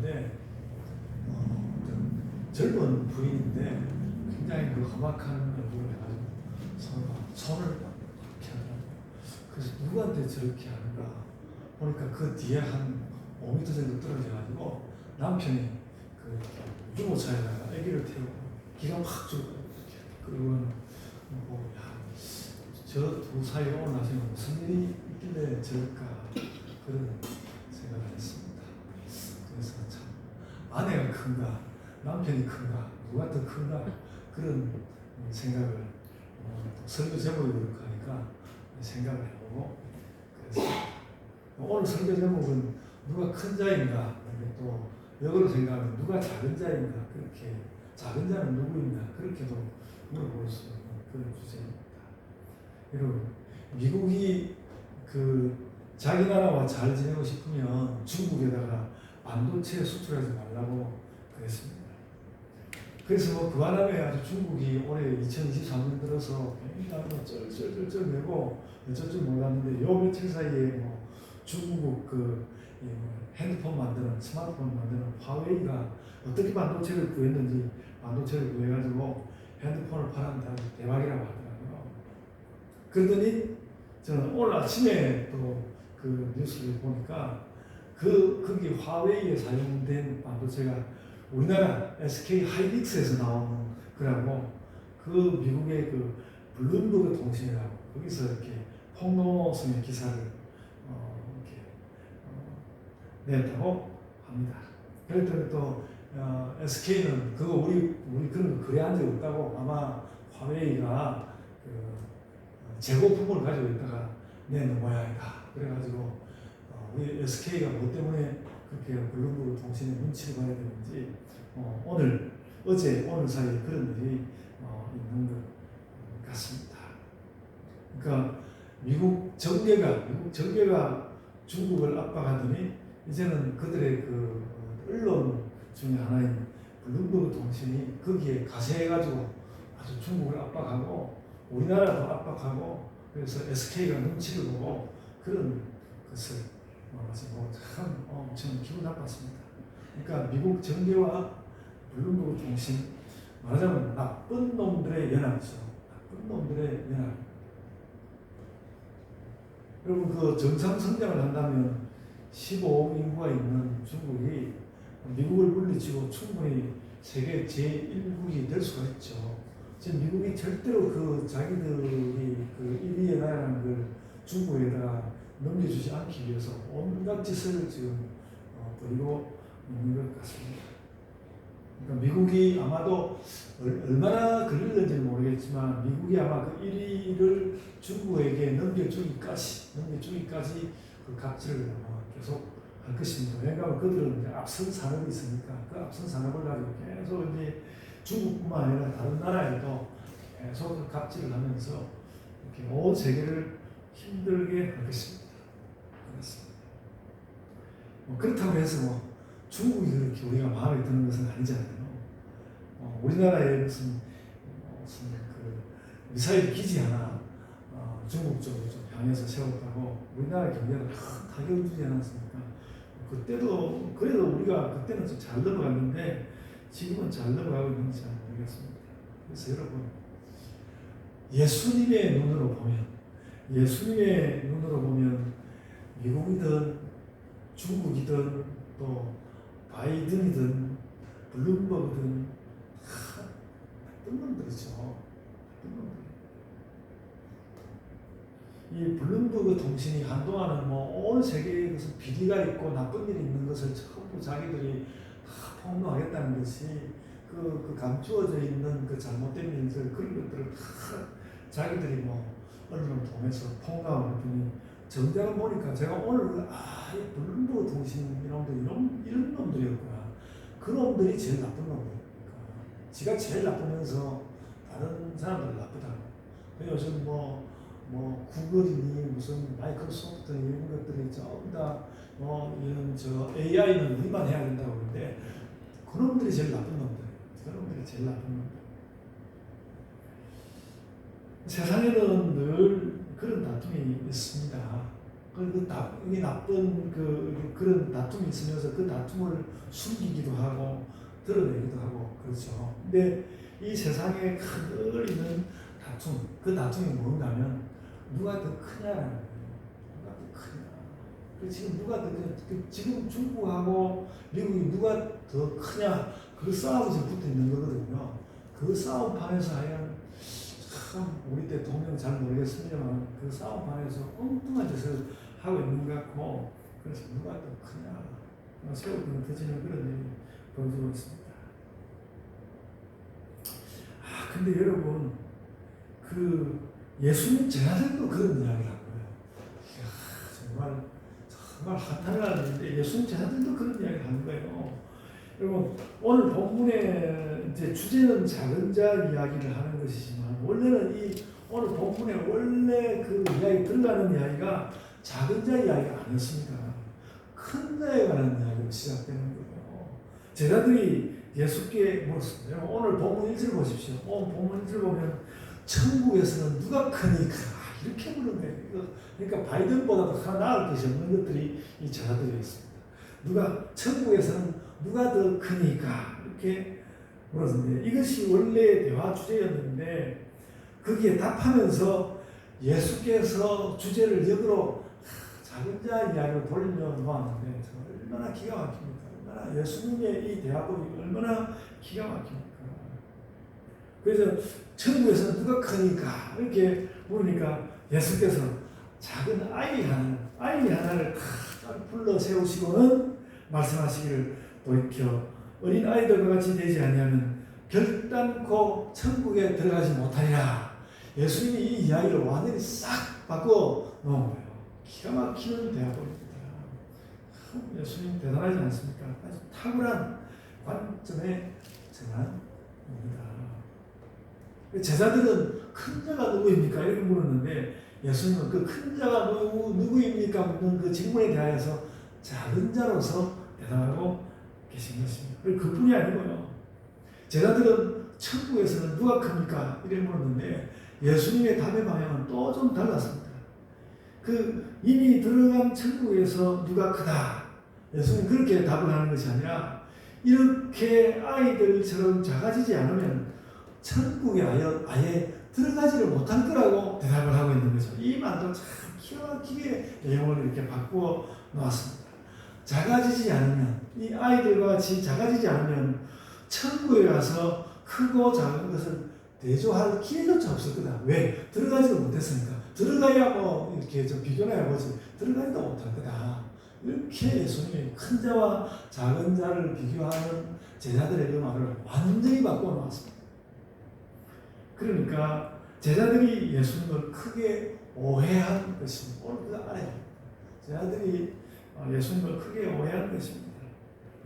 있는데 좀 젊은 부인인데 굉장히 그 험악한 얼굴을 해가지고 손을 이렇게 하더라고요. 그래서 누구한테 저렇게 하는가 보니까 그 뒤에 한 5m 정도 떨어져가지고 남편이 그 유모차에다가 아기를 태우고 기가 팍 죽어요. 그리고는 저 두 사이에 오늘 나중에 무슨 일이 있길래 저럴까 그런 생각을 했습니다. 그래서 참 아내가 큰가 남편이 큰가 누가 더 큰가 그런 생각을 설교 제목이 그렇게 하니까 생각을 해보고 그래서 오늘 설교 제목은 누가 큰 자인가 또 역으로 생각하면 누가 작은 자인가 그렇게 작은 자는 누구인가 그렇게도 물어볼 수 있는 그런 주제입니다. 여러분 미국이 그 자기 나라와 잘 지내고 싶으면 중국에다가 반도체 수출하지 말라고 그랬습니다. 그래서 그 바람에 아주 중국이 올해 2023년 들어서 굉장히 쩔쩔쩔쩔 내고 어쩔 줄 몰랐는데 요 며칠 사이에 중국 그 핸드폰 만드는 스마트폰 만드는 화웨이가 어떻게 반도체를 구했는지 반도체를 구해가지고 핸드폰을 팔았는데 아주 대박이라고 하더라고요. 그러더니 저는 오늘 아침에 또 그 뉴스를 보니까 거기 화웨이에 사용된 반도체가 우리나라 SK 하이닉스에서 나오는 거라고 그 미국의 그 블룸버그 통신이라고 거기서 이렇게 폭로성의 기사를 냈다고 합니다. 그랬더니 또 SK는 그거 우리 그런 거 거래한 적 없다고 아마 화웨이가 재고품을 가지고 있다가 내는 모양이다. 그래가지고 우리 SK가 뭐 때문에 그렇게 블룸버그 통신의 눈치를 봐야 되는지 오늘 사이에 그런 일이 있는 것 같습니다. 그러니까 미국 정계가 중국을 압박하더니 이제는 그들의 그 언론 중에 하나인 블룸버그 통신이 거기에 가세해가지고 아주 중국을 압박하고 우리나라도 압박하고 그래서 SK가 눈치를 보고 그런 것을 참 엄청 기분 나빴습니다. 그러니까 미국 정계와 블룸버그 통신 말하자면 나쁜 놈들의 연합이죠. 나쁜 놈들의 연합. 여러분 그 정상 성장을 한다면 15억 인구가 있는 중국이 미국을 물리치고 충분히 세계 제1국이 될 수가 있죠. 지금 미국이 절대로 그 자기들이 그 1위의 나라라는 걸 중국에다가 넘겨주지 않기 위해서 온갖 짓을 지금 벌이고 있는 것 같습니다. 그러니까 미국이 아마도 얼마나 걸릴는지는 모르겠지만 미국이 아마 그 1위를 중국에게 넘겨주기까지 그 갑질을 계속 할 것입니다. 왜냐하면 그들은 이제 앞선 산업이 있으니까 그 앞선 산업을 가지고 계속 이제 중국뿐만 아니라 다른 나라에도 계속 그 갑질을 하면서 이렇게 온 세계를 힘들게 하겠습니다. 그렇다고 해서 중국이 그렇게 우리가 마음에 드는 것은 아니잖아요. 우리나라에 무슨 그 미사일 기지 하나 중국 쪽으로 좀 향해서 세웠다고 우리나라 경제가 큰 타격을 주지 않았습니까? 그때도 그래도 우리가 그때는 좀 잘 넘어갔는데 지금은 잘 넘어가고 있는지 잘 모르겠습니다. 그래서 여러분 예수님의 눈으로 보면 미국이든 중국이든 또 바이든이든 블룸버그든 나쁜 놈들이죠. 이 블룸버그 통신이 한동안은 온 세계에 무슨 비리가 있고 나쁜 일이 있는 것을 전부 자기들이 다 폭로하겠다는 것이 그 감추어져 있는 그 잘못된 일들 그런 것들을 다 자기들이 언론을 통해서 폭로하고 했더니 정작을 보니까 제가 오늘 이 블룸버그 통신 이런 놈들이었구나. 그 놈들이 제일 나쁜 놈들이니까. 지가 제일 나쁘면서 다른 사람들 나쁘다고. 요즘 구글이니 무슨 마이크로소프트 이런 것들이 전부 다 이런 AI는 우리만 해야 된다고 그러는데 그놈들이 제일 나쁜 놈들. 세상에는 늘 그런 다툼이 있습니다. 이게 나쁜 그런 다툼이 있으면서 그 다툼을 숨기기도 하고 드러내기도 하고 그렇죠. 근데 이 세상에 늘 있는 다툼, 그 다툼이 뭔가면 누가 더 크냐, 누가 더 크냐. 지금 누가 더 지금 중국하고 미국이 누가 더 크냐 그 싸움이 지금 붙어 있는 거거든요. 그 싸움판에서 하여간 참 우리 때 동명 잘 모르겠습니다만 그 싸움판에서 엉뚱한 짓을 하고 있는 것 같고 그래서 누가 더 크냐 세월 끊어지는 그런 일이 벌어지고 있습니다. 근데 여러분 그 예수님 제자들도 그런 이야기를 한 거예요. 정말 한탄을 하는데 예수님 제자들도 그런 이야기를 한 거예요. 여러분 오늘 본문의 이제 주제는 작은 자 이야기를 하는 것이지만 원래는 오늘 본문의 원래 그 이야기 들어가는 이야기가 작은 자 이야기가 아니었습니다. 큰 자에 관한 이야기로 시작되는 거예요. 제자들이 예수께 물었습니다. 오늘 본문 1절 보십시오. 오늘 본문 1절 보면 천국에서는 누가 크니까 이렇게 물은 거예요. 그러니까 바이든보다도 하나 나을 것이 없는 것들이 이 제자들이었습니다. 천국에서는 누가 더 크니까 이렇게 물었는데 이것이 원래 대화 주제였는데 거기에 답하면서 예수께서 주제를 역으로 작은 자 이야기로 돌려놓았는데 얼마나 기가 막힙니까? 얼마나 예수님의 이 대화법이 얼마나 기가 막힙니까? 그래서 천국에서 누가 크니까 이렇게 물으니까 예수께서 작은 아이 하나를 딱 불러 세우시고는 말씀하시기를 돌이켜 어린 아이들과 같이 되지 아니하면 결단코 천국에 들어가지 못하리라. 예수님이 이 이야기를 완전히 싹 바꿔 놓은 거예요. 기가 막히는 대화법입니다. 예수님 대단하지 않습니까? 아주 탁월한 관점의 전환입니다. 제자들은 큰 자가 누구입니까? 이렇게 물었는데 예수님은 그 큰 자가 누구입니까? 묻는 그 질문에 대하여서 작은 자로서 대답하고 계신 것입니다. 그뿐이 아니고요. 제자들은 천국에서는 누가 큽니까? 이렇게 물었는데 예수님의 답의 방향은 또 좀 달랐습니다. 이미 들어간 천국에서 누가 크다. 예수님 그렇게 답을 하는 것이 아니라 이렇게 아이들처럼 작아지지 않으면 천국에 아예 들어가지를 못할 거라고 대답을 하고 있는 거죠. 이 말도 참 기가 막히게 내용을 이렇게 바꾸어 놓았습니다. 작아지지 않으면, 이 아이들과 같이 작아지지 않으면 천국에 가서 크고 작은 것을 대조할 기회조차 없을 거다. 왜? 들어가지도 못했으니까. 들어가야 이렇게 비교를 해보지. 들어가지도 못할 거다. 이렇게 예수님이 큰 자와 작은 자를 비교하는 제자들의 그 말을 완전히 바꾸어 놓았습니다. 그러니까 제자들이 예수님을 크게 오해한 것입니다. 오늘 그 안에 제자들이 예수님을 크게 오해한 것입니다.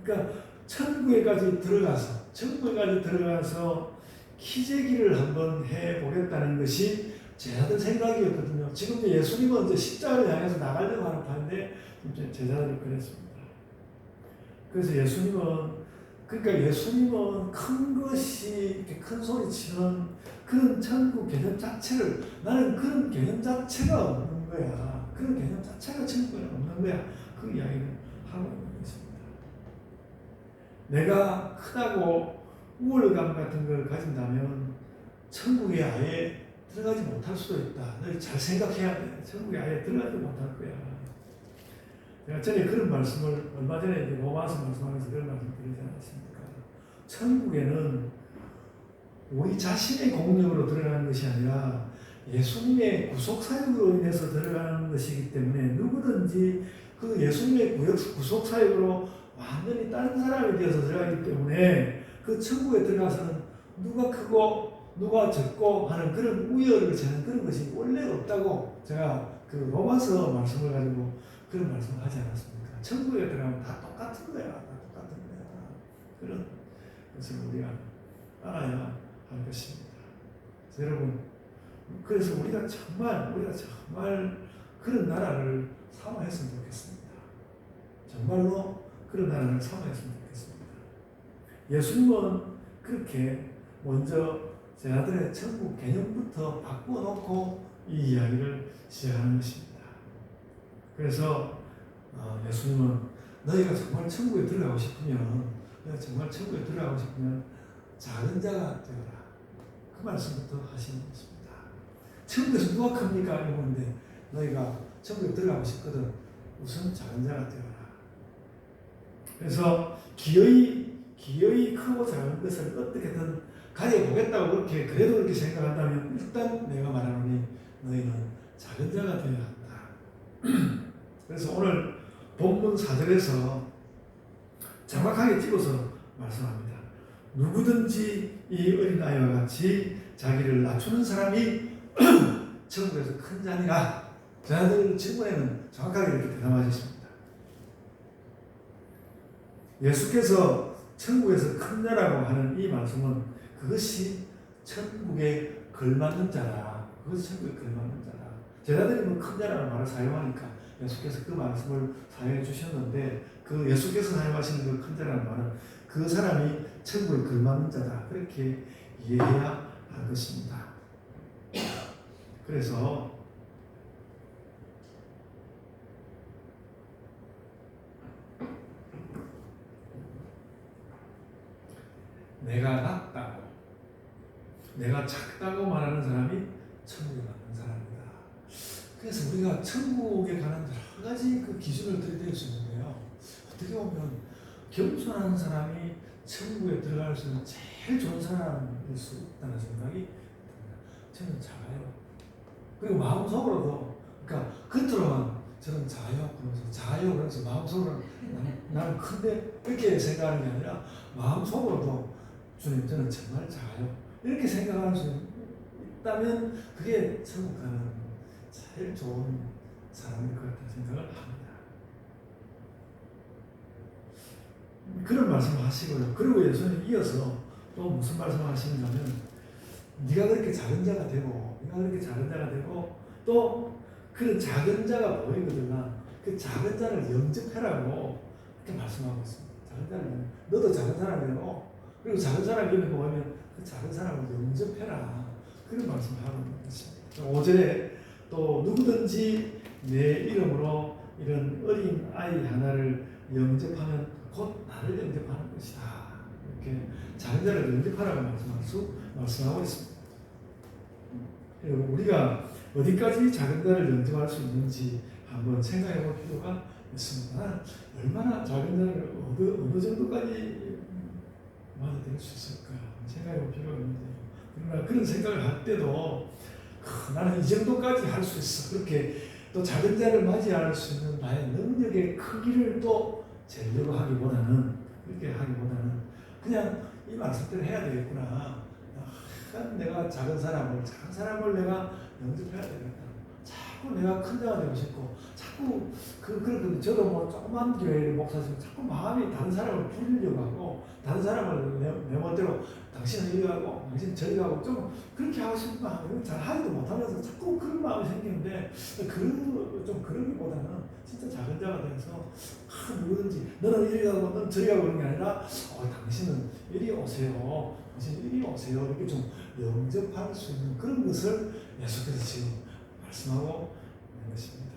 그러니까 천국에까지 들어가서 기재기를 한번 해보겠다는 것이 제자들 생각이었거든요. 지금 예수님은 이제 십자가를 향해서 나가려고 하는 판인데 제자들이 그랬습니다. 그래서 예수님은 큰 것이 이렇게 큰 소리 치는 그런 천국 개념 자체를 나는 그런 개념 자체가 없는 거야. 그런 개념 자체가 천국에 없는 거야. 그 이야기를 하고 있는 것입니다. 내가 크다고 우월감 같은 걸 가진다면 천국에 아예 들어가지 못할 수도 있다. 너희 잘 생각해야 돼. 천국에 아예 들어가지 못할 거야. 제가 전에 그런 말씀을 얼마 전에 로마서 말씀하면서 그런 말씀 드리지 않았습니까? 천국에는 우리 자신의 공력으로 들어가는 것이 아니라 예수님의 구속사역으로 인해서 들어가는 것이기 때문에 누구든지 그 예수님의 구속사역으로 완전히 다른 사람이 되어서 들어가기 때문에 그 천국에 들어가서는 누가 크고 누가 적고 하는 그런 우열을 재는 그런 것이 원래 없다고 제가 그 로마서 말씀을 가지고 그런 말씀을 하지 않았습니까? 천국에 들어가면 다 똑같은 거야. 다 똑같은 거야. 그런 것을 우리가 알아야 할 것입니다. 여러분, 그래서 우리가 정말 그런 나라를 사모했으면 좋겠습니다. 정말로 그런 나라를 사모했으면 좋겠습니다. 예수님은 그렇게 먼저 제자들의 천국 개념부터 바꾸어놓고 이 이야기를 시작하는 것입니다. 그래서 예수님은 너희가 정말 천국에 들어가고 싶으면 작은 자가 되어라. 그 말씀부터 하시는 것입니다. 천국에서 누가 큽니까? 이러는데 너희가 천국에 들어가고 싶거든 우선 작은 자가 되어라. 그래서 기어이 크고 작은 것을 어떻게든 가져보겠다고 그래도 그렇게 생각한다면 일단 내가 말하노니 너희는 작은 자가 되어야 한다. 그래서 오늘 본문 4절에서 정확하게 찍어서 말씀합니다. 누구든지 이 어린아이와 같이 자기를 낮추는 사람이 천국에서 큰 자니라. 저자들 질문에는 정확하게 이렇게 대답하셨습니다. 예수께서 천국에서 큰 자라고 하는 이 말씀은 그것이 천국에 걸맞는 자라. 그것이 천국에 걸맞는 자라. 제자들이 큰 자라는 말을 사용하니까 예수께서 그 말씀을 사용해 주셨는데 그 예수께서 사용하시는 그 큰 자라는 말은 그 사람이 천국에 걸맞는 자다. 그렇게 이해해야 할 것입니다. 그래서 내가 낮다고, 내가 작다고 말하는 사람이 천국에 맞는 사람이다. 그래서 우리가 천국에 가는 여러 가지 그 기준을 들이댈 수 있는데요. 어떻게 보면 겸손한 사람이 천국에 들어갈 수 있는 제일 좋은 사람일 수 있다는 생각이 듭니다. 저는 작아요. 그리고 마음속으로도, 그러니까 겉으로는 저는 작아요. 그래서 마음속으로는 나는 큰데 이렇게 생각하는 게 아니라 마음속으로도 주님 저는 정말 작아요. 이렇게 생각할 수 있다면 그게 천국 가는 제일 좋은 사람일 것 같다는 생각을 합니다. 그런 말씀을 하시고요. 그리고 예수님 이어서 또 무슨 말씀을 하시는가면 네가 그렇게 작은 자가 되고 또 그런 작은 자가 보이거든. 그 작은 자를 영접해라고 그렇게 말씀하고 있습니다. 작은 자를 너도 작은 사람이고 그리고 작은 사람이 이름을 보면 그 작은 사람을 영접해라. 그런 말씀을 하고 있는 것입니다. 5절에 또 누구든지 내 이름으로 이런 어린 아이 하나를 영접하면 곧 나를 영접하는 것이다. 이렇게 작은 자를 영접하라고 말씀하고 있습니다. 우리가 어디까지 작은 자를 영접할 수 있는지 한번 생각해 볼 필요가 있습니다. 얼마나 작은 자를 어느 정도까지 맞아들일 수 있을까 생각해 볼 필요가 있는데 그러나 그런 생각을 할 때도 나는 이 정도까지 할 수 있어. 그렇게 또 작은 자를 맞이할 수 있는 나의 능력의 크기를 또 재려고 하기보다는 그냥 이 말씀대로 해야 되겠구나. 내가 작은 사람을 내가 영접해야 되겠다. 자꾸 내가 큰 자가 되고 싶고 자꾸 저도 뭐 조그만 교회 목사님 자꾸 마음이 다른 사람을 부리려고 하고 다른 사람을 내 멋대로 당신은 이리 가고 당신은 저리 가고 좀 그렇게 하고 싶은 마음을 잘 하지도 못하면서 자꾸 그런 마음이 생기는데 좀 그러기보다는 진짜 작은 자가 돼서 누구든지 너는 이리 가고 너는 저리 가고 그런 게 아니라 당신은 이리 오세요. 당신은 이리 오세요. 이렇게 좀 영접할 수 있는 그런 것을 예수께서 지금 말씀하고 있는 것입니다.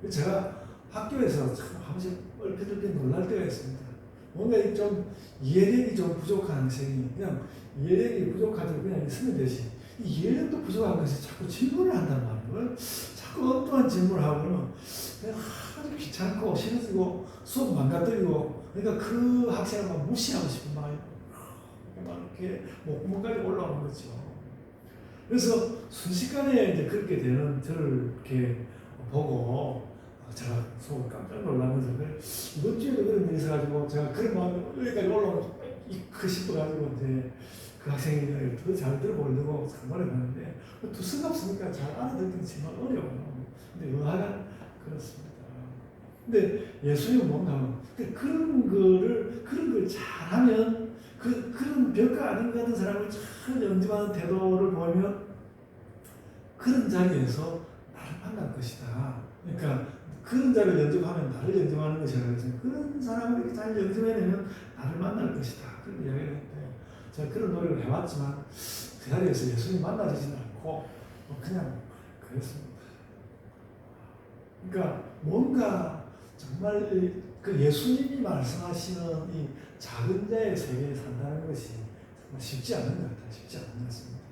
제가 학교에서 참 한 번씩 얼핏 놀랄 때가 있습니다. 뭔가 좀 이해력이 좀 부족한 학생이 그냥 이해력이 부족하다고 그냥 있으면 되지. 이해력도 부족한 것이 자꾸 질문을 한단 말이에요. 자꾸 엉뚱한 질문을 하고 그러면 그냥 아주 귀찮고 싫어지고 수업 망가뜨리고 그러니까 그 학생을 막 무시하고 싶은 마음이 막 이렇게 목까지 올라오는 거죠. 그래서 순식간에 이제 그렇게 되는 저를 이렇게 보고 제가 속으로 깜짝 놀라면서 이번 주에도 그런 일이 있어가지고 제가 그런 마음이 여기까지 올라오면 그 싶어가지고 이제 그 학생이 더 잘 들어보려고 상관을 하는데 두서없으니까 잘 알아듣기는 정말 어려워요. 근데 여하간 그렇습니다. 근데 예수님은 뭔가 그런 걸 잘하면 그런 별거 아닌 것 같은 사람을 잘 영접하는 태도를 보면 그런 자리에서 나를 만날 것이다. 그러니까 그런 자를 영접하면 나를 영접하는 것이라고 해서 그런 사람을 이렇게 잘 영접해내면 나를 만날 것이다. 그런 이야기를 했대요. 제가 그런 노력을 해왔지만 그 자리에서 예수님 만나지는 않고 그냥 그랬습니다. 그러니까 뭔가 정말 그 예수님이 말씀하시는 이 작은 자의 세계에 산다는 것이 정말 쉽지 않은 것 같아요. 쉽지 않은 것 같습니다.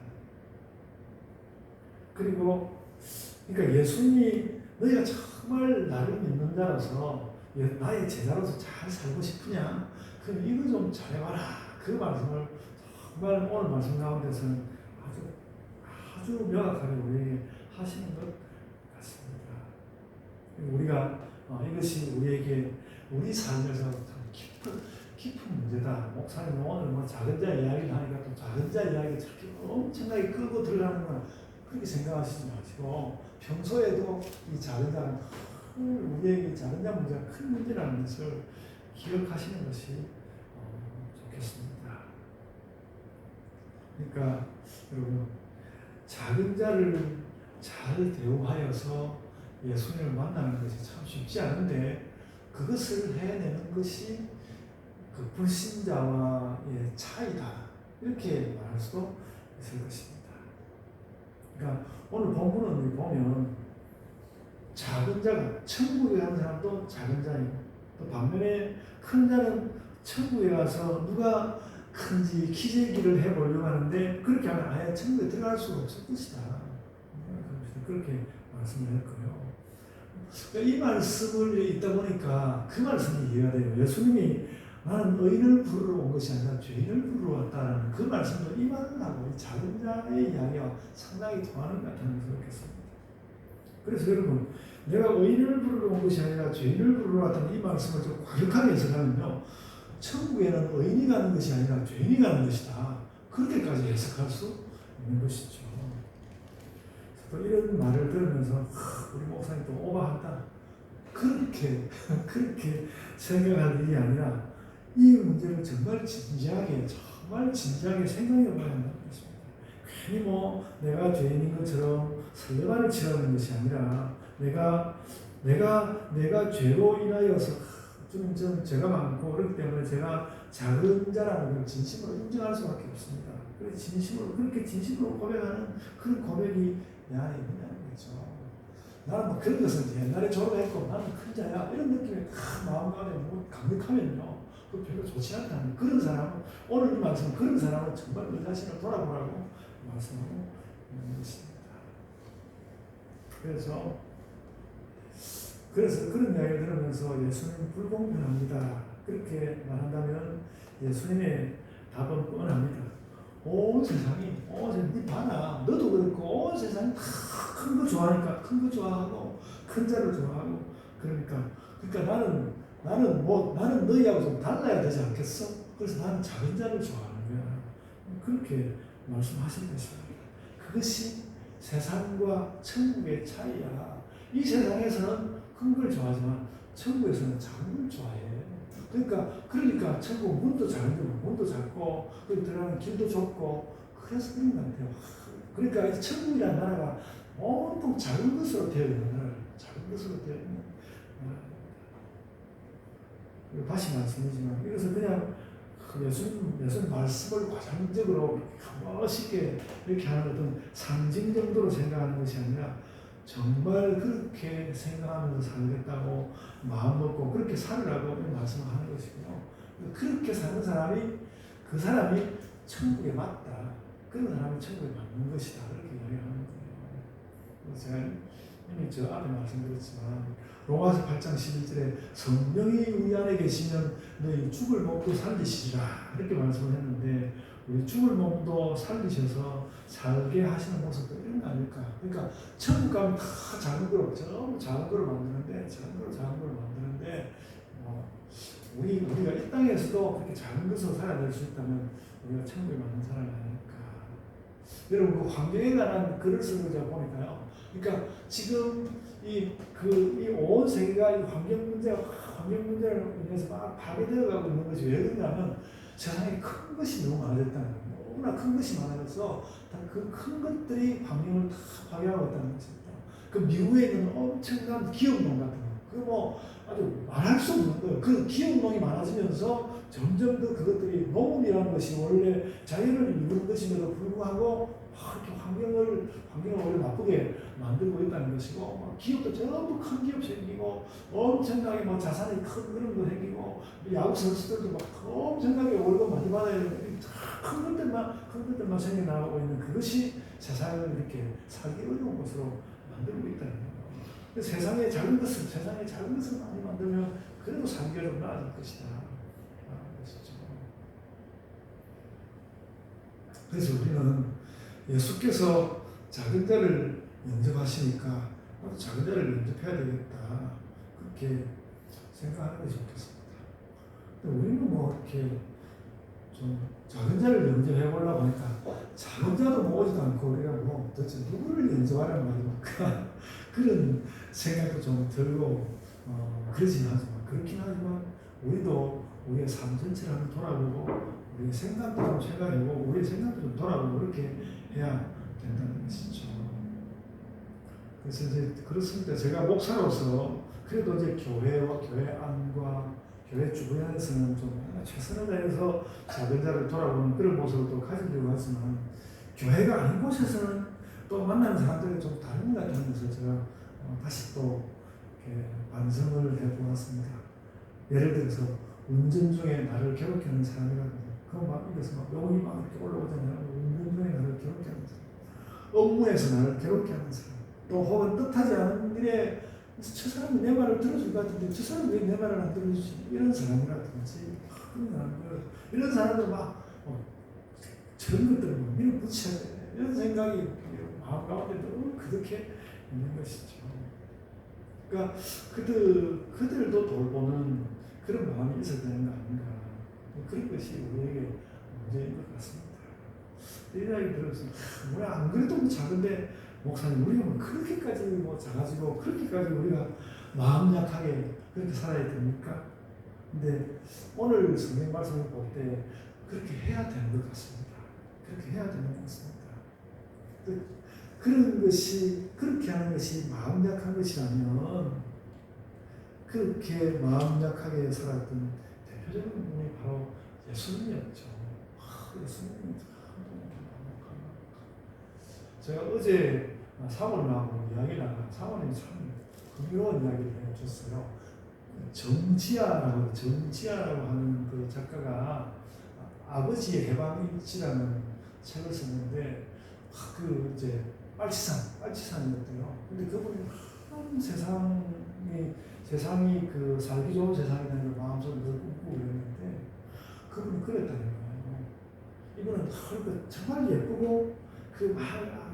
그리고 그러니까 예수님이 너희가 정말 나를 믿는 자로서 나의 제자로서 잘 살고 싶으냐? 그럼 이거 좀 잘해봐라. 그 말씀을 정말 오늘 말씀 가운데서는 아주 명확하게 우리에게 하시는 것 같습니다. 우리가 이것이 우리에게 우리 삶에서 참 깊은 문제다. 목사님 오늘 뭐 작은 자 이야기를 하니까 또 작은 자 이야기가 저렇게 엄청나게 끌고 들어가는구나. 그렇게 생각하시지 마시고 평소에도 이 작은 자는 우리에게 작은 자 문제가 큰 문제라는 것을 기억하시는 것이 좋겠습니다. 그러니까 여러분 작은 자를 잘 대우하여서 예수님을 만나는 것이 참 쉽지 않은데 그것을 해내는 것이 그 불신자와의 차이다. 이렇게 말할 수도 있을 것입니다. 그러니까 오늘 본문을 보면 작은 자가 천국에 가는 사람도 작은 자이고 또 반면에 큰 자는 천국에 가서 누가 큰지 기재기를 해보려고 하는데 그렇게 하면 아예 천국에 들어갈 수가 없을 것이다. 그렇게 말씀을 했고요. 이 말씀을 있다 보니까 그 말씀이 이해가 돼요. 예수님이 나는 의인을 부르러 온 것이 아니라 죄인을 부르러 왔다라는 그 말씀도 이 말하고 이 작은 자의 이야기와 상당히 통하는 것 같다는 것을 느꼈습니다. 그래서 여러분 내가 의인을 부르러 온 것이 아니라 죄인을 부르러 왔다는 이 말씀을 좀 과격하게 해석하면요. 천국에는 의인이 가는 것이 아니라 죄인이 가는 것이다. 그렇게까지 해석할 수 있는 것이죠. 또 이런 말을 들으면서 우리 목사님 또 오버한다. 그렇게 생각할 일이 아니라 이 문제를 정말 진지하게 생각해 봐야 한다는 것입니다. 괜히 뭐 내가 죄인인 것처럼 설레발을 치라는 것이 아니라 내가 죄로 인하여서 좀 죄가 많고 그렇기 때문에 제가 작은 자라는 걸 진심으로 인정할 수밖에 없습니다. 그래서 그렇게 진심으로 고백하는 그런 고백이 내 안에 있느냐는 거죠. 나는 뭐 그런 것은 옛날에 졸업했고 나는 큰 자야 이런 느낌이 마음가에 뭐 강력하면요 그 별로 좋지 않다는 그런 사람은 오늘 이 말씀 그런 사람은 정말 그 자신을 돌아보라고 말씀하고 있는 것입니다. 그래서 그런 이야기를 들으면서 예수님 불공평합니다. 그렇게 말한다면 예수님의 답은 뻔합니다. 온 세상이 네 봐라 너도 그렇고 온 세상이 다 큰 거 좋아하니까 큰 거 좋아하고 큰 자를 좋아하고 그러니까 나는 너희하고 좀 달라야 되지 않겠어? 그래서 나는 작은 자를 좋아하는 거야. 그렇게 말씀하신 것입니다. 그것이 세상과 천국의 차이야. 이 세상에서는 큰 걸 좋아하지만 천국에서는 작은 걸 좋아해. 그러니까 천국 문도 작은 데고 문도 작고 그 들어가는 길도 좁고 그래서 그런 것 같아요. 그러니까 천국이라는 나라가 온통 작은 것으로 되어 있는 나라예요. 작은 것으로 되어 있는 나라. 다시 말씀이지만 이것은 그냥 예수님 말씀을 과장적으로 멋있게 이렇게 하는 어떤 상징 정도로 생각하는 것이 아니라 정말 그렇게 생각하면서 살겠다고 마음 먹고 그렇게 살으라고 말씀을 하는 것이고요. 그렇게 사는 사람이 그 사람이 천국에 맞다. 그런 사람이 천국에 맞는 것이다. 그렇게 이야기하는 거예요. 그래서 제가 이미 저 앞에 말씀드렸지만 로마서 8장 11절에 성령이 우리 안에 계시면 너희 죽을 몸도 살리시리라 이렇게 말씀을 했는데 우리 죽을 몸도 살리셔서 살게 하시는 모습도 이런 거 아닐까. 그러니까 천국 가면 다 작은 거로 전부 작은 거로 만드는데 우리가 이 땅에서도 그렇게 작은 것으로 살아낼 수 있다면 우리가 천국에 맞는 사람이 아닐까. 여러분 그 환경에 관한 글을 쓰는 거 제가 보니까요. 그러니까 지금 이 온 세계가 이 환경 문제로 인해서 막 파괴되어 가고 있는 것이 왜 그러냐면 세상에 큰 것이 너무 많아졌다는 거예요. 너무나 큰 것이 많아져서 그 큰 것들이 환경을 다 파괴하고 있다는 것입니다. 그 미국에 있는 엄청난 기업농 같은 거, 그 뭐 아주 말할 수 없는 거예요. 그 기업농이 많아지면서 점점 더 그것들이 농업이라는 것이 원래 자연을 이루는 것임에도 불구하고 이렇게 환경을 원래 나쁘게 만들고 있다는 것이고 기업도 전부 큰 기업 생기고 엄청나게 자산이 큰 그런 거 생기고 야구 선수들도 엄청나게 월급 많이 받아야 되는 큰 것들만 생겨나고 있는 그것이 세상을 이렇게 살기 어려운 것으로 만들고 있다는 거예요. 세상에 작은 것을 많이 만들면 그래도 살기가 좀 나아질 것이다. 그래서 우리는 예수께서 작은 자를 영접하시니까 나도 작은 자를 영접해야 되겠다. 그렇게 생각하는 것이 좋겠습니다. 우리는 이렇게 좀 작은 자를 영접해 보려고 하니까 작은 자도 모으지도 않고 우리가 도대체 누구를 영접하라는 말입니까? 그런 생각도 좀 들고 그렇긴 하지만 우리도 우리의 삶 전체를 한번 돌아보고 우리의 생각도 좀 생각해보고 우리의 생각도 좀 돌아보고 그렇게 해야 된다는 것이죠. 그래서 이제 그렇습니다. 제가 목사로서 그래도 이제 교회와 교회 안과 교회 주변에서는 좀 최선을 다해서 작은 자를 돌아보는 그런 모습을 또 가지려고 하지만 교회가 아닌 곳에서는 또 만나는 사람들이 좀 다른 것 같다는 것을 제가 다시 또 이렇게 반성을 해보았습니다. 예를 들어서 운전 중에 나를 괴롭게 하는 사람이라든지 그거 입에서 영혼이 이렇게 올라오잖아요. 운전 중에 나를 괴롭게 하는 사람, 업무에서 나를 괴롭게 하는 사람, 또 혹은 뜻하지 않은 일에 저 사람이 내 말을 들어줄 것 같은데 저 사람이 왜 내 말을 안 들어주지? 이런 사람이라든지 이런 사람들 저런 것들을 밀어붙여야 돼. 이런 생각이 마음 가운데 너무 그렇게 있는 것이죠. 그러니까 그들도 돌보는 그런 마음이 있어야 되는 거 아닌가. 그런 것이 우리에게 문제인 것 같습니다. 이 이야기 들어서 우리 안 그래도 작은데 목사님 우리가 그렇게까지 작아지고 그렇게까지 우리가 마음 약하게 그렇게 살아야 됩니까? 근데 오늘 성경 말씀을 볼 때 그렇게 해야 되는 것 같습니다. 그렇게 해야 되는 것 같습니다. 그런 것이 그렇게 하는 것이 마음 약한 것이라면 그렇게 마음 약하게 살았던 대표적인 분이 바로 예수님이었죠. 예수님 제가 어제 사모님하고 이야기를 하다가 사모님이 참 흥미로운 이야기를 해줬어요. 정지아라고 하는 그 작가가 아버지의 해방일지라는 책을 썼는데 이제 빨치산이었대요. 근데 그분이 세상이 그 살기 좋은 세상이라는 마음속에 꿈꾸고 그랬는데 그분이 그랬다는 거예요. 이분은 정말 예쁘고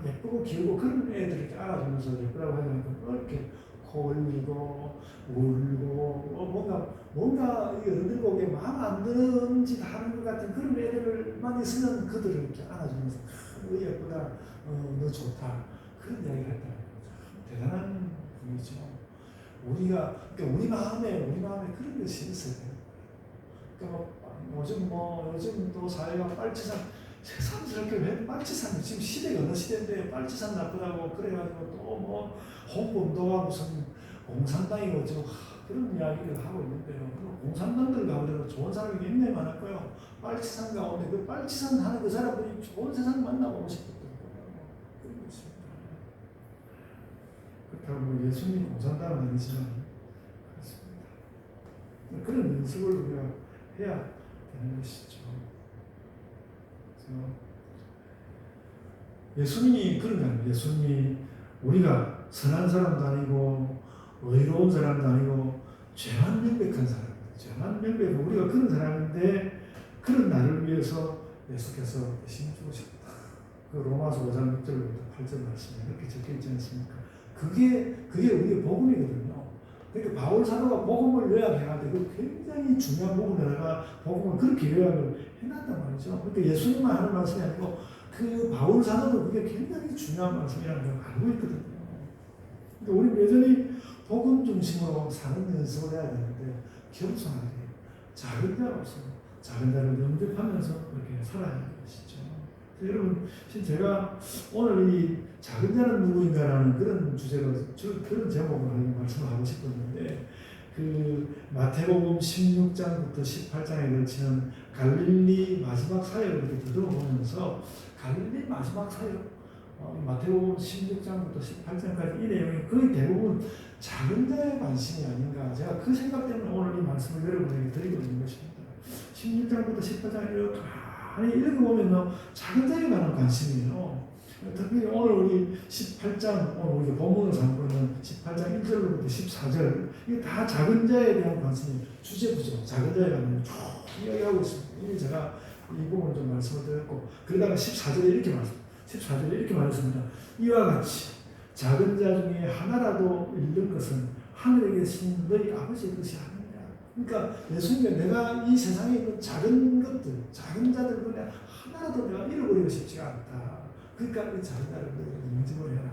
예쁘고 길고 그런 애들 이렇게 알아주면서 예쁘다고 하니까 이렇게 코 올리고 울고 뭔가 어른들 보기에 마음 안 드는 짓 하는 것 같은 그런 애들만 있으면 그들을 이렇게 안아주면서 너 예쁘다, 너 좋다 그런 이야기를 했다는 거죠. 대단한 분이죠. 그러니까 우리 마음에 그런 것이 있어야 돼요. 그러니까 요즘도 사회가 빨치산 새삼스럽게 왜 빨치산 지금 시대가 어느 시대인데 빨치산 나쁘다고 그래가지고 또 홍범도가 무슨 공산당이고 지금 그런 이야기를 하고 있는데요. 공산당들 가운데도 좋은 사람이 굉장히 많을 거예요. 빨치산 가운데 그 빨치산 하는 그 사람들이 좋은 세상 만나보고 싶었던 거예요. 그런 것입니다. 그렇다고 예수님 공산당은 아니지만 그렇습니다. 그런 연습을 우리가 해야 되는 것이죠. 예수님이 그런 거 아니에요. 예수님이 우리가 선한 사람도 아니고 의로운 사람도 아니고 죄만 명백한 사람입니다. 죄만 명백한 우리가 그런 사람인데 그런 나를 위해서 예수께서 대신 죽으셨다. 그 로마서 5장 6절부터 8절 말씀에 이렇게 적혀 있지 않습니까? 그게 우리의 복음이거든요. 그러니까 바울 사도가 복음을 요약해야 돼. 그 굉장히 중요한 부분에다가 복음을 그렇게 요약을 해놨단 말이죠. 그러니까 예수님만 하는 말씀이 아니고 그 바울 사도도 그게 굉장히 중요한 말씀이라는 걸 알고 있거든요. 그러니까 우리 여전히 복음 중심으로 사는 연습을 해야 되는데 겸손하게 작은 자로서 작은 자를 영접하면서 그렇게 살아야 하는 것이죠. 여러분, 제가 오늘 이 작은 자는 누구인가라는 그런 주제로 그런 제목으로 말씀을 하고 싶었는데 그 마태복음 16장부터 18장에 걸치는 갈릴리 마지막 사역을 들어보면서 갈릴리 마지막 사역 마태복음 16장부터 18장까지 이 내용이 거의 대부분 작은 자의 관심이 아닌가. 제가 그 생각 때문에 오늘 이 말씀을 여러분에게 드리고 있는 것입니다. 16장부터 18장을 이렇게 많이 읽어보면 작은 자에 관한 관심이에요. 특히 오늘 우리 18장, 오늘 우리가 본문을 삼고는 18장 1절부터 14절, 이게 다 작은 자에 대한 관심이 주제부죠. 작은 자에 관한 쭉 이야기하고 있습니다. 이미 제가 이 부분을 좀 말씀을 드렸고, 그러다가 14절에 이렇게 말했습니다. 이와 같이 작은 자 중에 하나라도 잃는 것은 하늘에 계신 너희 아버지의 것이 아니냐. 그러니까 예수님이 내가 이 세상에 있는 작은 것들, 작은 자들 중에 하나라도 내가 잃어버리고 싶지가 않다. 그러니까 이 작은 자를 인정을 해라.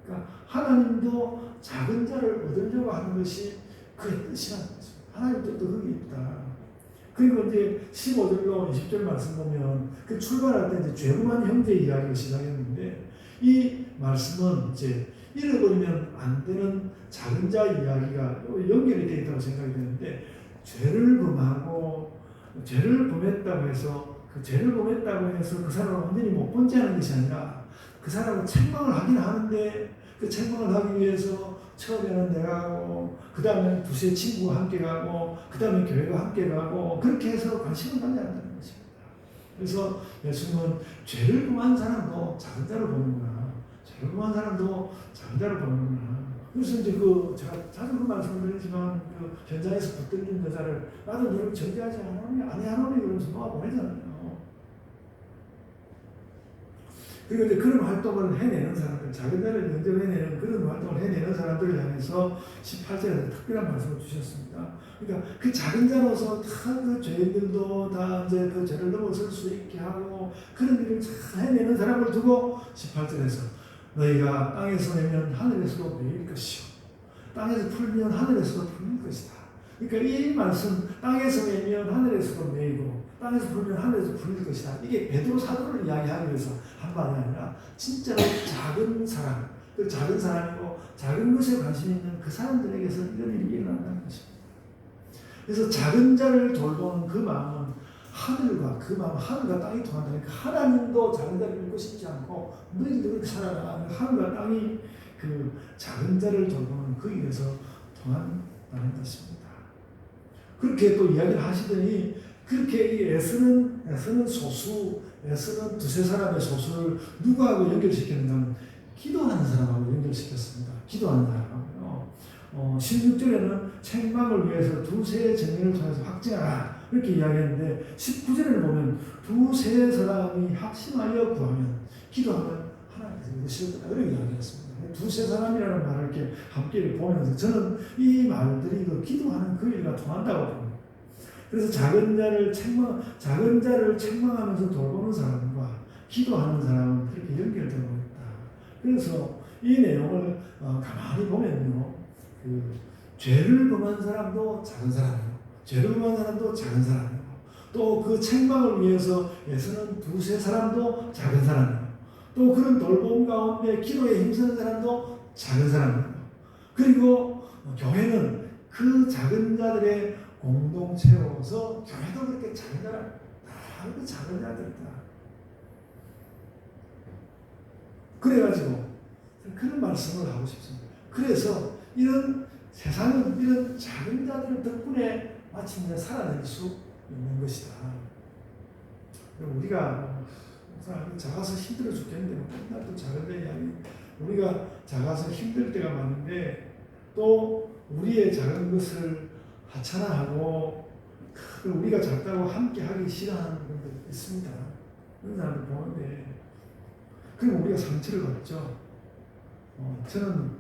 그러니까 하나님도 작은 자를 얻으려고 하는 것이 그의 뜻이라는 거죠. 하나님도 또 그게 있다. 그리고 이제 15절로 20절 말씀 보면 그 출발할 때 이제 죄무한 형제 이야기를 시작했는데 이 말씀은 이제 잃어버리면 안 되는 작은 자 이야기가 연결이 되어 있다고 생각이 되는데 죄를 범하고 죄를 범했다고 해서 그 사람을 완전히 못 번지하는 것이 아니라 그 사람을 책망을 하긴 하는데 그 책망을 하기 위해서 처음에는 내가 가고 그 다음에 두세 친구가 함께 가고 그 다음에 교회가 함께 가고 그렇게 해서 관심을 받지 않는다는 것입니다. 그래서 예수님은 죄를 범한 사람도 작은 자를 보는구나. 죄를 범한 사람도 작은 자를 보는구나. 그래서 이제 제가 자주 그 말씀을 드리지만 그 현장에서 붙들린 여자를 나도 너를 정죄하지 않으니 아니하노니 그러면서 놓아보내잖아요. 그리고 이제 그런 활동을 해내는 사람들, 작은 자를 연결해내는 그런 활동을 해내는 사람들을 향해서 18절에서 특별한 말씀을 주셨습니다. 그러니까 그 작은 자로서 다 그 죄인들도 다 이제 그 죄를 넘어설 수 있게 하고 그런 일을 잘 해내는 사람을 두고 18절에서 너희가 땅에서 내면 하늘에서도 매일 것이요 땅에서 풀면 하늘에서도 풀릴 것이다. 그러니까 이 말씀 땅에서 내면 하늘에서도 매이고 땅에서 풀면 하늘에서 풀릴 것이다. 이게 베드로 사도를 이야기하기 위해서 한 말이 아니라 진짜로 작은 사람, 그 작은 사람이고 작은 것에 관심 있는 그 사람들에게서 이런 일이 일어난다는 것입니다. 그래서 작은 자를 돌보는 그 마음은 하늘과 땅이 통한다니까 하나님도 작은 자를 잃고 싶지 않고 너희도 그렇게 살아라. 하늘과 땅이 그 작은 자를 돌보는 그 일에서 통한다는 것입니다. 그렇게 또 이야기를 하시더니 그렇게 애쓰는 두세 사람의 소수를 누구하고 연결시켰는가 기도하는 사람하고 연결시켰습니다. 기도하는 사람하고요. 16절에는 책망을 위해서 두세 증인을 통해서 확증하라 이렇게 이야기했는데 19절을 보면 두세 사람이 확신하여 구하면 기도하면 하나님께서 이루실 거다 이렇게 이야기했습니다. 두세 사람이라는 말을 이렇게 함께 보면서 저는 이 말들이 그 기도하는 그 일과 통한다고 봅니다. 그래서 작은 자를 책망하면서 돌보는 사람과 기도하는 사람은 그렇게 연결되고 있다. 그래서 이 내용을 가만히 보면요, 그 죄를 범한 사람도 작은 사람이고, 죄를 범한 사람도 작은 사람이고, 또 그 책망을 위해서 애쓰는 두세 사람도 작은 사람이고, 또 그런 돌봄 가운데 기도에 힘쓰는 사람도 작은 사람이고, 그리고 교회는 그 작은 자들의 공동체로서 교회도 그렇게 작은 자들, 다 그 작은 자들이다. 그래가지고 그런 말씀을 하고 싶습니다. 그래서 이런 세상은 이런 작은 자들 덕분에 마침내 살아낼 수 있는 것이다. 우리가 작아서 힘들어 죽겠는데 맨날 또 작은 자 이야기. 우리가 작아서 힘들 때가 많은데 또 우리의 작은 것을 하찮아하고 우리가 작다고 함께 하기 싫어하는 분들 있습니다. 그런 사람들 보는데 그리고 우리가 상처를 받죠. 저는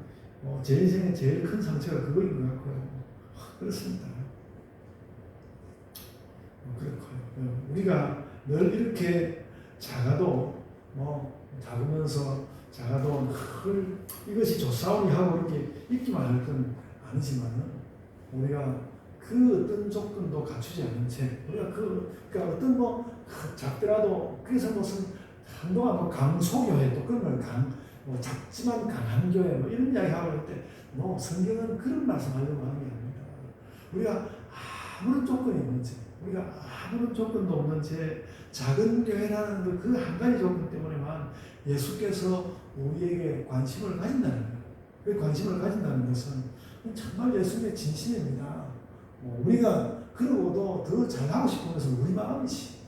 제 인생에 제일 큰 상처가 그거인 것 같고요. 그렇습니다. 그렇고요. 우리가 늘 이렇게 작아도 작아도 이것이 좋사오니 하고 이렇게 있기만 할 건 아니지만은 우리가 그 어떤 조건도 갖추지 않은 채 우리가 그러니까 어떤 작더라도 그래서 무슨 한동안 강소교회 또 그런 걸 작지만 강한 교회 이런 이야기 하고 할 때 성경은 그런 말씀하려고 하는 게 아닙니다. 우리가 아무런 조건이 없는 채, 우리가 아무런 조건도 없는 채 작은 교회라는 그 한 가지 조건 때문에만 예수께서 우리에게 관심을 가진다는 거예요. 그 관심을 가진다는 것은 정말 예수님의 진심입니다. 우리가 그러고도 더 잘하고 싶은 것은 우리 마음이지.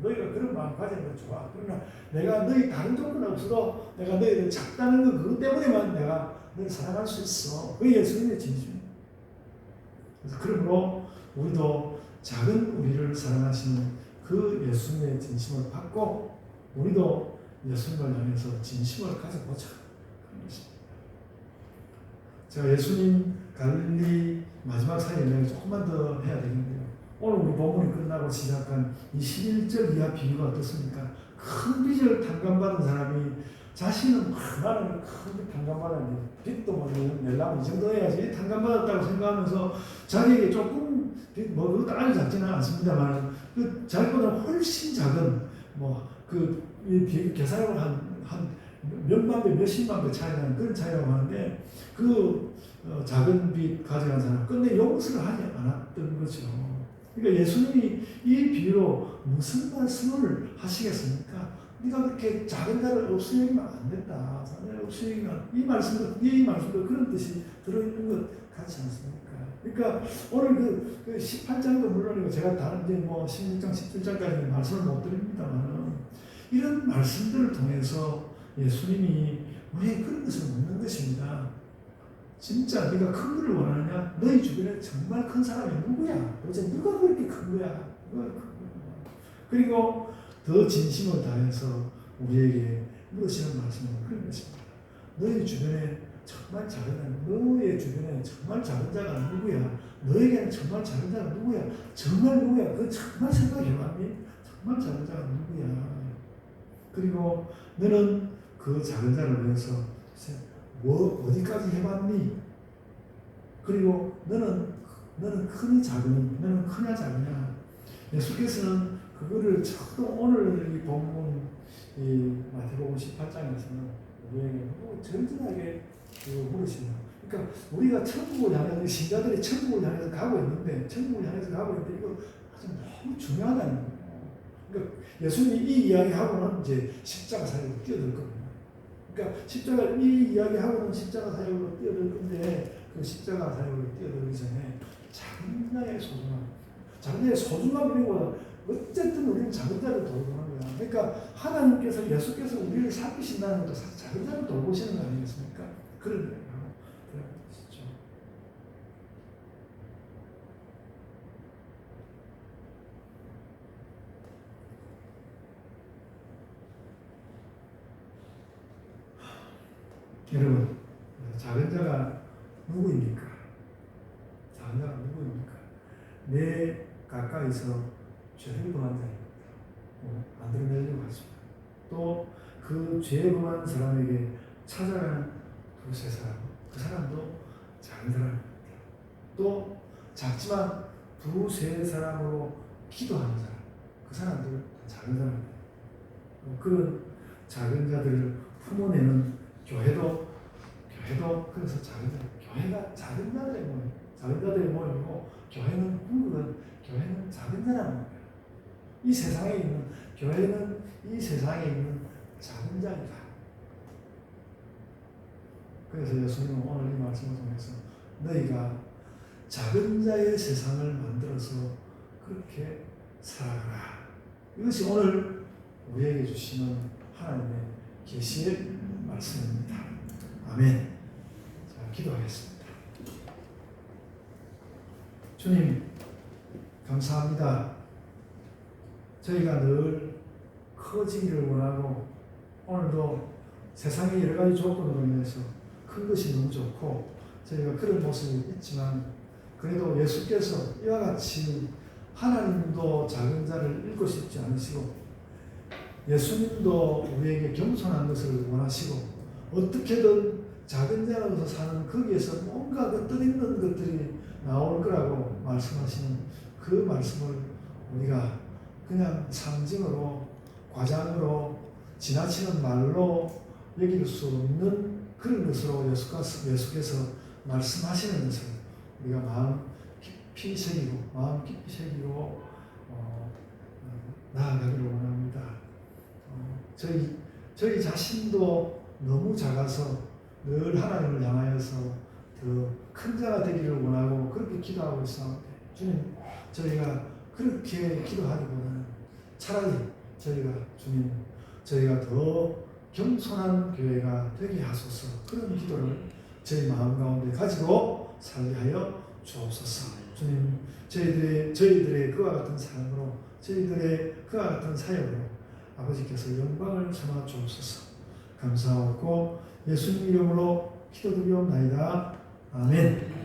너희가 그런 마음 가지는 건 좋아. 그러나 내가 너희 다른 조건 없어도 내가 너희를 작다는 거 그것 때문에만 내가 너희 사랑할 수 있어. 그게 예수님의 진심입니다. 그래서 그러므로 우리도 작은 우리를 사랑하시는 그 예수님의 진심을 받고 우리도 예수님을 향해서 진심을 가져보자. 그런 것입니다. 제가 예수님 갈릴리 마지막 사역을 조금만 더 해야 되겠는데요. 오늘 우리 본문이 끝나고 시작한 이 11절 이하 비유가 어떻습니까? 큰 빚을 탕감받은 사람이 자신은 나는 큰 빚 탕감받았는데 빚도 뭐 내려면 이 정도 해야지 탕감받았다고 생각하면서 자기에게 조금 그것도 아주 작지는 않습니다만 그 자기보다 훨씬 작은 이 계산을 한 몇만 배, 몇십만 배 차이 나는 그런 차이라고 하는데 작은 빚 가져간 사람 끝내 용서를 하지 않았던 거죠. 그러니까 예수님이 이 비유로 무슨 말씀을 하시겠습니까? 네가 그렇게 작은 자를 없애기면 안 된다. 없애기면 이 말씀도 그런 뜻이 들어있는 것 같지 않습니까? 그러니까 오늘 그 18장도 물론이고 제가 다른 이제 16장, 17장까지는 말씀을 못 드립니다만은 이런 말씀들을 통해서 예수님이 우리에게 그런 것을 묻는 것입니다. 진짜 네가 큰 거를 원하느냐? 너희 주변에 정말 큰 사람이 누구야? 도대체 누가 그렇게 큰 거야? 그리고 더 진심을 다해서 우리에게 물으시는 말씀은 그런 것입니다. 너희 주변에 정말 작은 자, 너의 주변에 정말 작은 자가 누구야? 너에게는 정말 작은 자가 누구야? 정말 누구야? 그 정말 생각해봤니? 정말 작은 자가 누구야? 그리고 너는 그 작은 자를 위해서 어디까지 해봤니? 그리고 너는 크니 작으니? 너는 크냐 작으냐? 예수께서는 그거를 저도 오늘 이 본문 이 마태복음 18장에서는 우리에게 절절하게 물으십니다. 그러니까 우리가 천국을 향해서 신자들이 천국을 향해서 가고 있는데 이거 아주 너무 중요하다는 거예요. 그러니까 예수님이 이 이야기하고는 이제 십자가 사역으로 뛰어들 겁니다. 그러니까 이 이야기하고는 십자가 사역으로 뛰어들 건데 그 십자가 사역으로 뛰어들기 전에 작은 자의 소중함이라고 어쨌든 우리는 작은 자를 돌보는 거야. 그러니까 하나님께서 예수께서 우리를 살피신다는 것도 사실 작은 자를 돌보시는 거 아니겠습니까? 그런 거예요. 그런 것이죠. 여러분, 작은 자가 누구입니까? 작은 자가 누구입니까? 내 가까이서 죄를 범한 자입니다. 안 들어내려고 하십니다. 또 그 죄 범한 사람에게 찾아가는 두세 사람, 그 사람도 작은 사람입니다. 또 작지만 두세 사람으로 기도하는 사람, 그 사람들 작은 사람입니다. 그런 작은 자들을 품어내는 교회도 그래서 작은 자, 교회가 작은 자들의 모임이고 교회는 작은 자라는 거예요. 이 세상에 있는 교회는 이 세상에 있는 작은 자이다. 그래서 예수님은 오늘 이 말씀을 통해서 너희가 작은 자의 세상을 만들어서 그렇게 살아가라. 이것이 오늘 우리에게 주시는 하나님의 계시의 말씀입니다. 아멘. 자, 기도하겠습니다. 주님, 감사합니다. 저희가 늘 커지기를 원하고 오늘도 세상의 여러 가지 조건으로 인해서 큰 것이 너무 좋고 저희가 그런 모습이 있지만 그래도 예수께서 이와 같이 하나님도 작은 자를 잃고 싶지 않으시고 예수님도 우리에게 겸손한 것을 원하시고 어떻게든 작은 자로서 사는 거기에서 뭔가 그 뜻있는 것들이 나올 거라고 말씀하시는 그 말씀을 우리가 그냥 상징으로 과장으로 지나치는 말로 여길 수 없는 그런 것으로 예수께서 말씀하시는 것을 우리가 마음 깊이 새기고 마음 깊이 새기고 나아가기를 원합니다. 저희 자신도 너무 작아서 늘 하나님을 향하여서 더 큰 자가 되기를 원하고 그렇게 기도하고 있습니다. 주님, 저희가 그렇게 기도하기보다는 차라리 주님, 저희가 더 겸손한 교회가 되게 하소서. 그런 기도를 저희 마음 가운데 가지고 살게 하여 주옵소서. 주님, 저희들의 그와 같은 삶으로, 저희들의 그와 같은 사역으로 아버지께서 영광을 삼아 주옵소서. 감사하고 예수님 이름으로 기도드리옵나이다. 아멘.